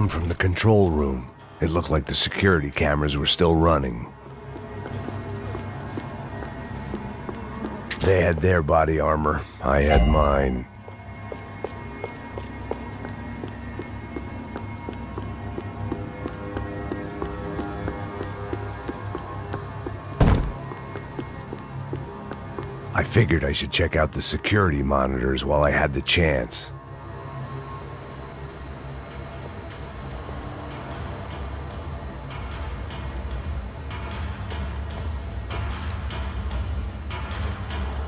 come from the control room. It looked like the security cameras were still running. They had their body armor. I had mine. I figured I should check out the security monitors while I had the chance.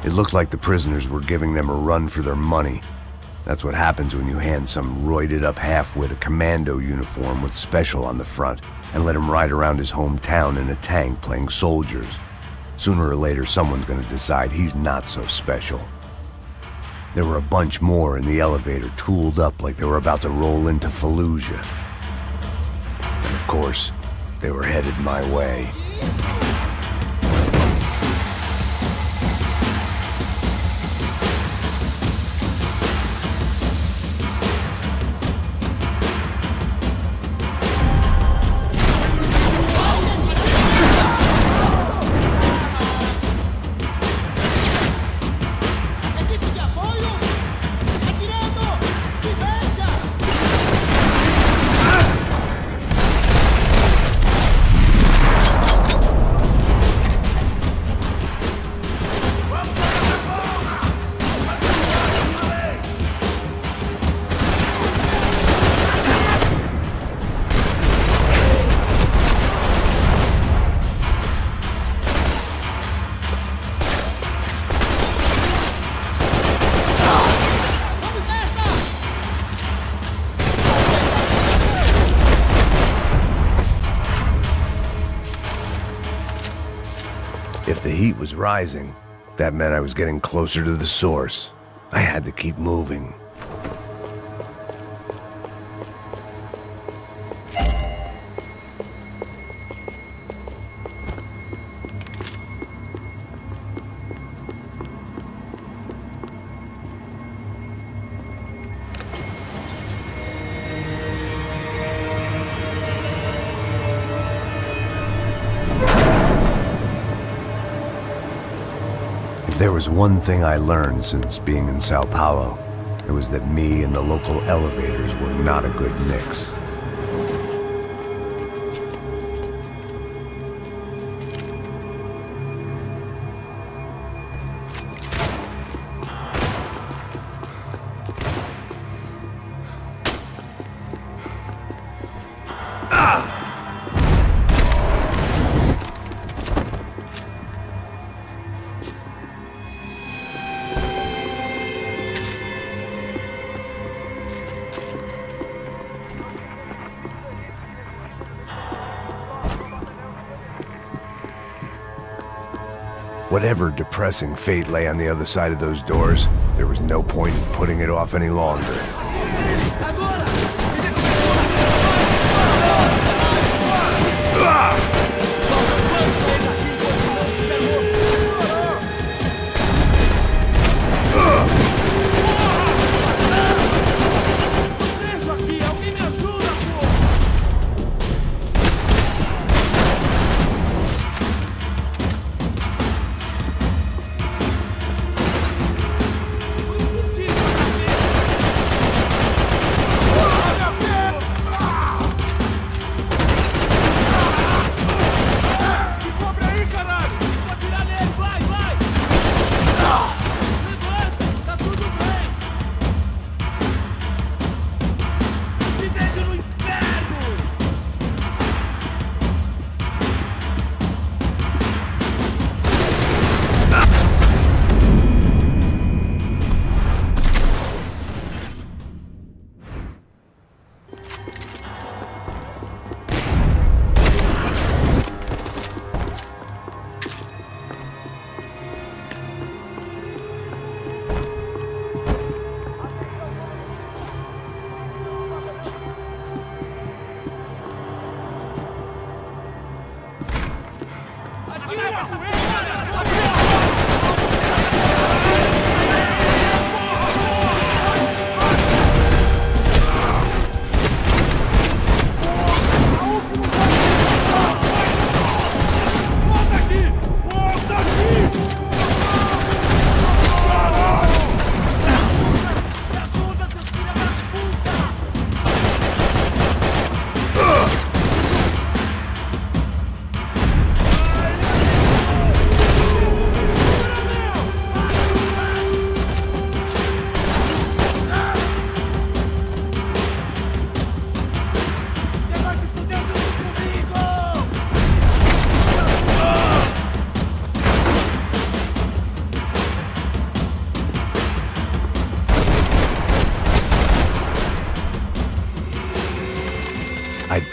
It looked like the prisoners were giving them a run for their money. That's what happens when you hand some roided-up halfwit a commando uniform with special on the front and let him ride around his hometown in a tank playing soldiers. Sooner or later, someone's gonna decide he's not so special. There were a bunch more in the elevator, tooled up like they were about to roll into Fallujah. And of course, they were headed my way. If the heat was rising, that meant I was getting closer to the source. I had to keep moving. If there was one thing I learned since being in Sao Paulo, it was that me and the local elevators were not a good mix. Whatever depressing fate lay on the other side of those doors, there was no point in putting it off any longer.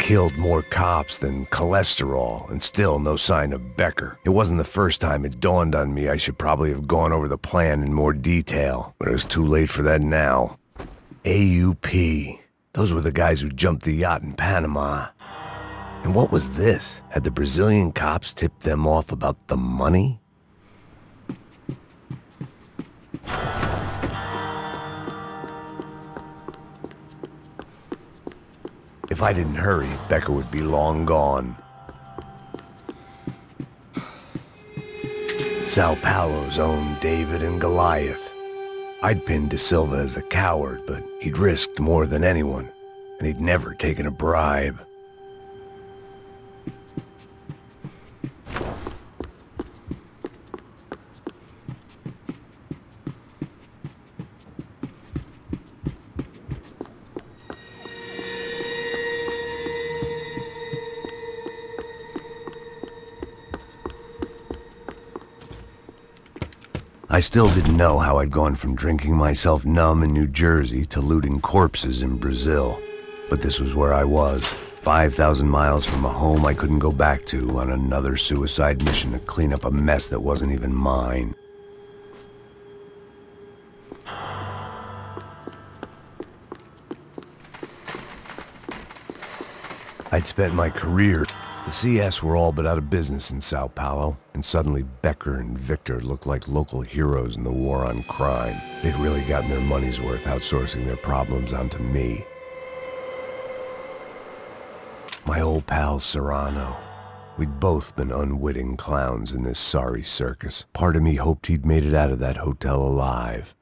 killed more cops than cholesterol, and still no sign of Becker. It wasn't the first time it dawned on me I should probably have gone over the plan in more detail, but it was too late for that now. AUP. Those were the guys who jumped the yacht in Panama. And what was this? Had the Brazilian cops tipped them off about the money? If I didn't hurry, Becker would be long gone. Sao Paulo's own David and Goliath. I'd pinned De Silva as a coward, but he'd risked more than anyone, and he'd never taken a bribe. I still didn't know how I'd gone from drinking myself numb in New Jersey to looting corpses in Brazil. But this was where I was, 5,000 miles from a home I couldn't go back to, on another suicide mission to clean up a mess that wasn't even mine. I'd spent my career. The CS were all but out of business in Sao Paulo, and suddenly Becker and Victor looked like local heroes in the war on crime. They'd really gotten their money's worth outsourcing their problems onto me. My old pal Serrano. We'd both been unwitting clowns in this sorry circus. Part of me hoped he'd made it out of that hotel alive.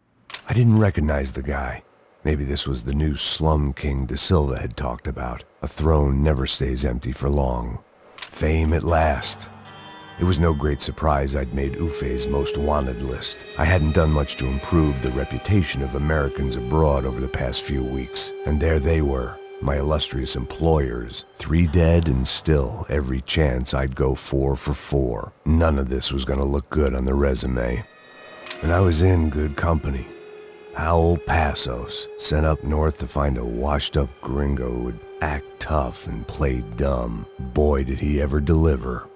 I didn't recognize the guy. Maybe this was the new slum king De Silva had talked about. A throne never stays empty for long. Fame at last. It was no great surprise I'd made Ufe's most wanted list. I hadn't done much to improve the reputation of Americans abroad over the past few weeks, and there they were, my illustrious employers. 3 dead, and still every chance I'd go 4 for 4. None of this was gonna look good on the resume. And I was in good company. Howell Passos, sent up north to find a washed-up gringo who would act tough and play dumb. Boy, did he ever deliver.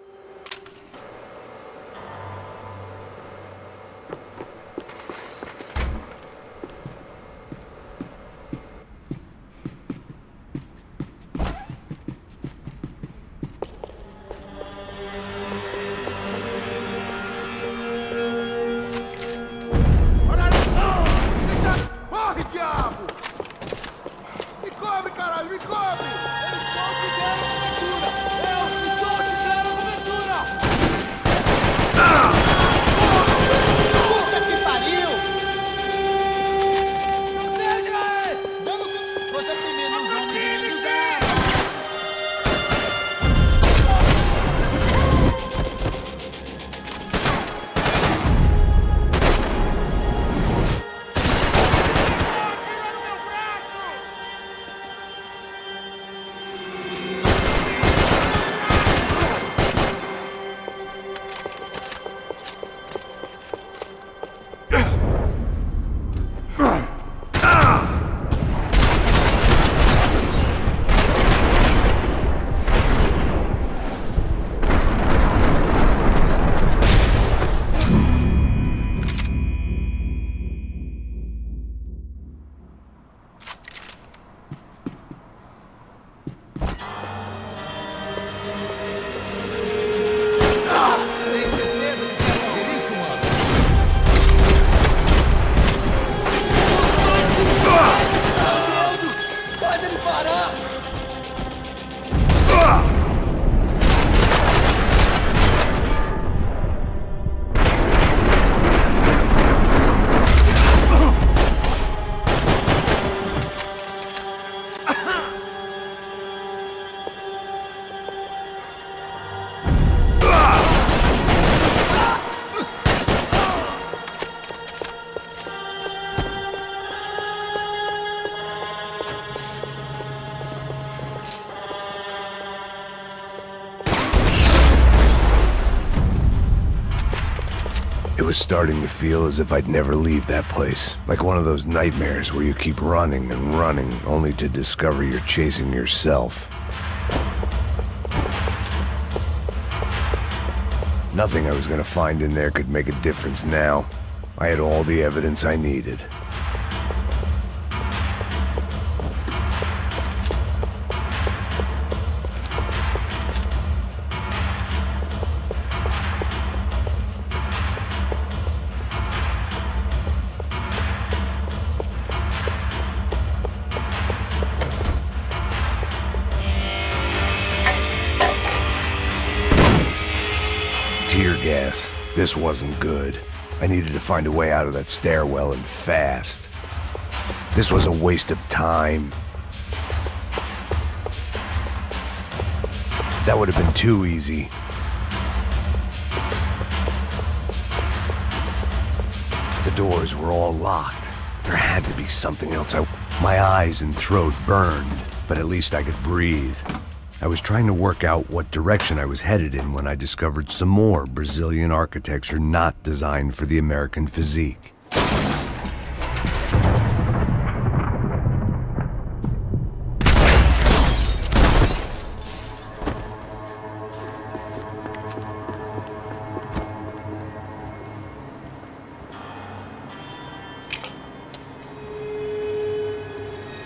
It was starting to feel as if I'd never leave that place. Like one of those nightmares where you keep running and running, only to discover you're chasing yourself. Nothing I was gonna find in there could make a difference now. I had all the evidence I needed. Tear gas. This wasn't good. I needed to find a way out of that stairwell and fast. This was a waste of time. That would have been too easy. The doors were all locked. There had to be something else. My eyes and throat burned, but at least I could breathe. I was trying to work out what direction I was headed in when I discovered some more Brazilian architecture not designed for the American physique.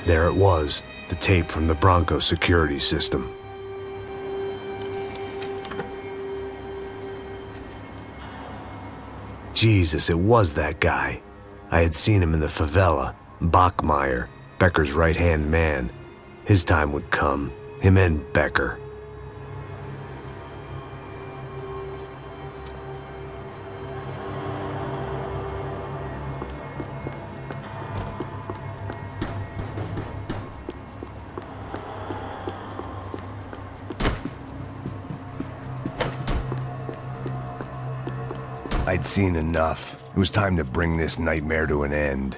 There it was, the tape from the Bronco security system. Jesus, it was that guy. I had seen him in the favela, Bachmeyer, Becker's right-hand man. His time would come, him and Becker. I'd seen enough. It was time to bring this nightmare to an end.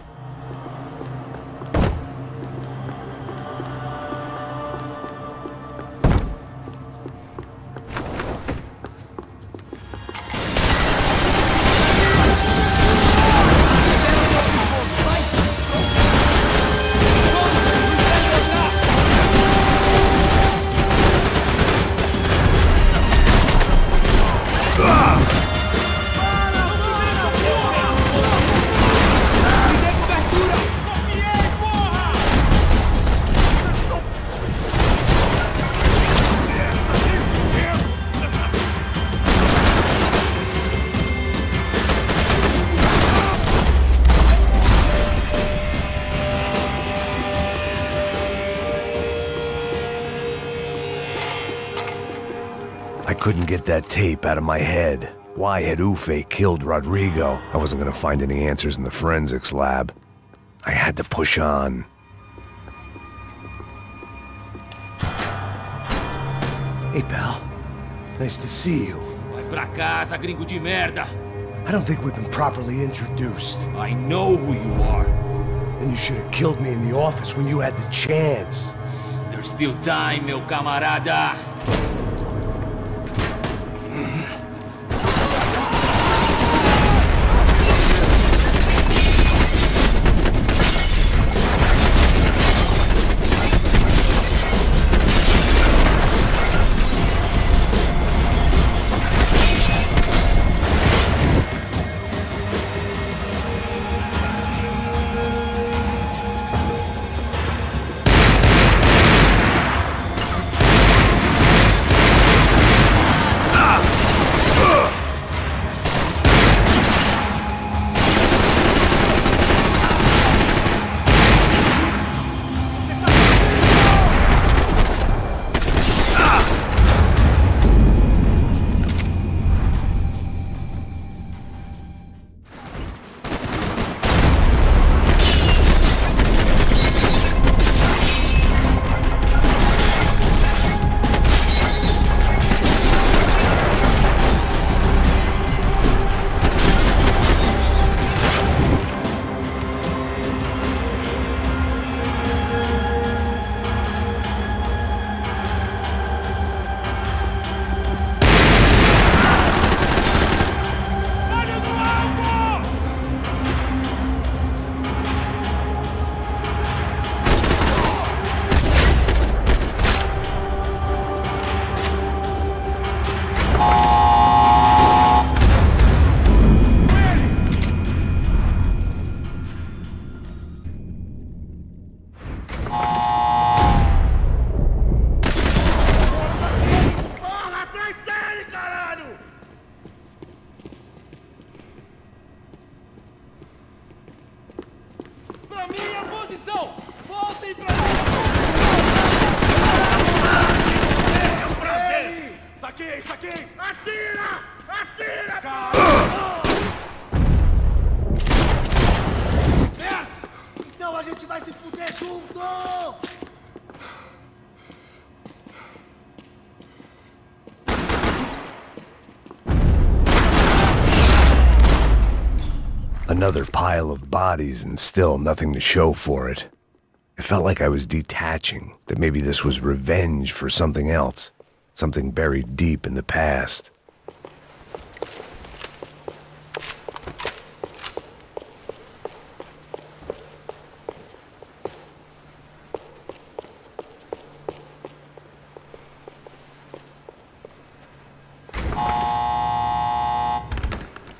I couldn't get that tape out of my head. Why had Ufe killed Rodrigo? I wasn't gonna find any answers in the forensics lab. I had to push on. Hey, pal. Nice to see you. Vai pra casa, gringo de merda! I don't think we've been properly introduced. I know who you are. And you should have killed me in the office when you had the chance. There's still time, meu camarada! Então a gente vai se fuder junto! Another pile of bodies and still nothing to show for it. It felt like I was detaching, that maybe this was revenge for something else, something buried deep in the past.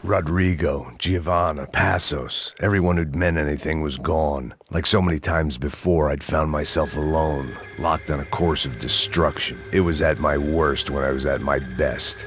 Rodrigo, Giovanna, Passos, everyone who'd meant anything was gone. Like so many times before, I'd found myself alone, locked on a course of destruction. It was at my worst when I was at my best.